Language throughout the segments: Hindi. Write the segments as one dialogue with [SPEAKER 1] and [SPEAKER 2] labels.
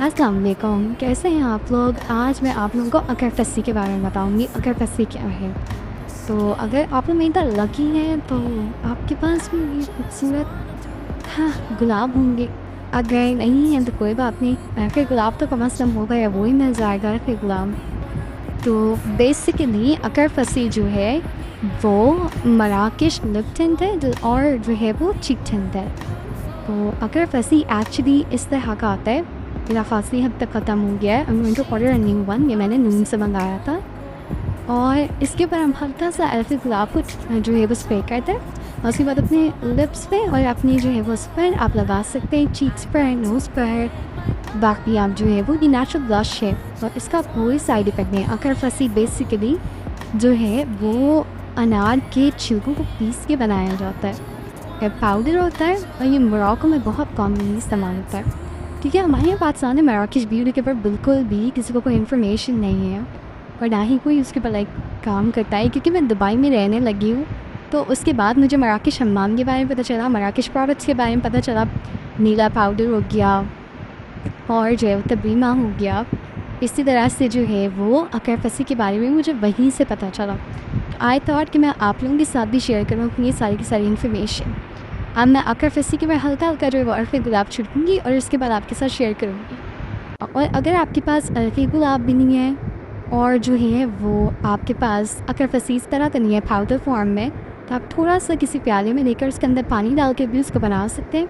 [SPEAKER 1] अस्सलाम वालेकुम, कैसे हैं आप लोग? आज मैं आप लोगों को अगरफस्सी के बारे में बताऊंगी। अगरफस्सी क्या है? तो अगर आप लोग मेरी तरह लकी हैं तो आपके पास भी ये खूबसूरत गुलाब होंगे। अगर नहीं हैं तो कोई बात नहीं, फिर गुलाब तो कम अज़ कम होगा या वो ही मिल जाएगा फिर गुलाब। तो बेसिकली अगरफस्सी जो है वो मराकेश लिप टिंट है और जो है वो चीक टिंट है। तो अगरफस्सी एक्चुअली इस तरह का आता है। मेरा फासली हद तक ख़त्म हो गया है। I'm going to order a new one। ये मैंने नून से मंगाया था और इसके ऊपर हम हल्का सा एल्फी गुलाब को जो है वो स्प्रे करते हैं और उसके बाद अपने लिप्स पे और अपनी जो है वो उस पर आप लगा सकते हैं, चीक्स पर, नोज़ पर। बाकी आप जो है वो ये नेचुरल ब्लश है और इसका कोई साइड इफ़ेक्ट नहीं है। अगरफस्सी बेसिकली जो है वो अनार के छिलकों को पीस के बनाया जाता है। पाउडर होता है और ये मोरक्को में बहुत कॉमनली इस्तेमाल होता है। ठीक है, हमारे यहाँ पाकिस्तान में मराकेश ब्यूटी के ऊपर बिल्कुल भी किसी को कोई इन्फॉर्मेशन नहीं है और ना ही कोई उसके ऊपर लाइक काम करता है, क्योंकि मैं दुबई में रहने लगी हूँ। तो उसके बाद मुझे मराकेश हम्माम के बारे में पता चला, मराकेश प्रोडक्ट्स के बारे में पता चला, नीला पाउडर हो गया और जो है तबीमा हो गया। इसी तरह से जो है वो अगरफस्सी के बारे में मुझे वहीं से पता चला। आई थॉट कि मैं आप लोगों के साथ भी शेयर करूँ ये सारी की सारी इन्फॉर्मेशन। अब मैं अगरफस्सी के बाद हल्का हल्का जो है वो अरफ़ी गुलाब छिड़कूँगी और इसके बाद आपके साथ शेयर करूँगी। और अगर आपके पास अरफ़ी गुलाब भी नहीं है और जो है वो आपके पास अगरफस्सी इस तरह का नहीं है पाउडर फॉर्म में, तो आप थोड़ा सा किसी प्याले में लेकर उसके अंदर पानी डाल के भी उसको बना सकते हैं।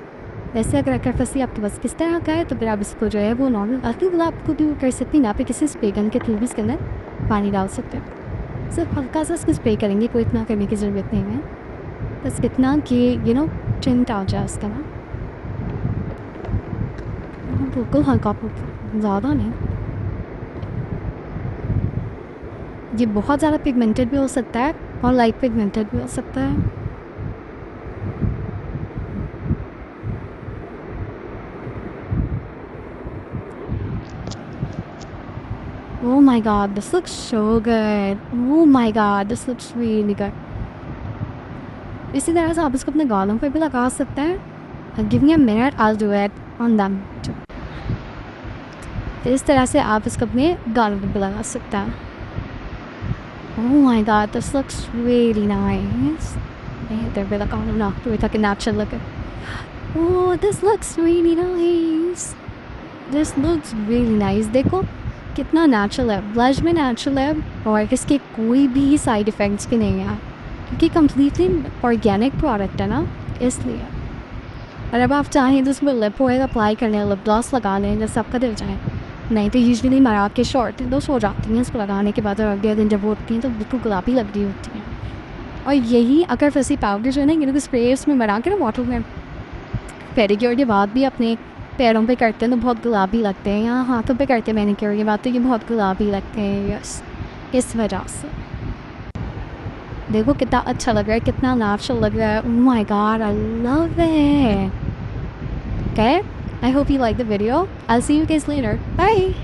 [SPEAKER 1] वैसे अगर अगरफस्सी आपके पास किस तरह का है तो फिर आप इसको जो है वो नॉर्मल अरफ़ी गुलाब को भी कर सकते हैं, ना पे किसी स्प्रे गन के थ्रू भी इसके अंदर पानी डाल सकते हैं। सिर्फ हल्का सा इसको स्प्रे करेंगे, कोई इतना करने की ज़रूरत नहीं है, बस इतना कि टिंट आ जाए उसका ना। बिल्कुल हल्का फुल्का, ज़्यादा नहीं। ये बहुत ज़्यादा पिगमेंटेड भी हो सकता है और लाइट पिगमेंटेड भी हो सकता है। Oh my god, this looks so good. Oh my god, this looks really good. इसी तरह से आप इसको अपने गालों पर भी लगा सकते हैं। Give me a minute, I'll do it on them too। इस तरह से आप इसको अपने गालों पर भी लगा सकते हैं। Oh my god, this looks really nice। इधर भी लगा लो ना ताकि नेचुरल लगे। Oh, this looks really nice। This looks really nice। देखो कितना नेचुरल है, ब्लश में नेचुरल है और इसके कोई भी साइड इफ़ेक्ट्स भी नहीं है क्योंकि कम्प्लीटली ऑर्गेनिक प्रोडक्ट है ना, इसलिए। और अब आप चाहें तो उसमें लिप ऑयल अप्लाई कर लें, लिप ग्लॉस लगा लें जैसे आपका दिल चाहे। नहीं तो यूजुअली मराकेश औरतें तो सो जाती हैं इसको लगाने के बाद और अगले दिन जब वो उठती हैं तो बिल्कुल गुलाबी लग रही होती हैं। और यही अगरफस्सी पाउडर जो है ना, ये स्प्रे उसमें बना के ना वाटर में पेडिक्योर के बाद भी अपने पैरों पे करते हैं तो बहुत गुलाबी लगते हैं, या हाथों पे करते हैं मैनिक्योर के बाद तो ये बहुत गुलाबी लगते हैं। यस, इस वजह से देखो कितना अच्छा लग रहा है, कितना नेचुरल लग रहा है। Oh my god, I love it. Okay, I hope you like the video. I will see you guys later, bye.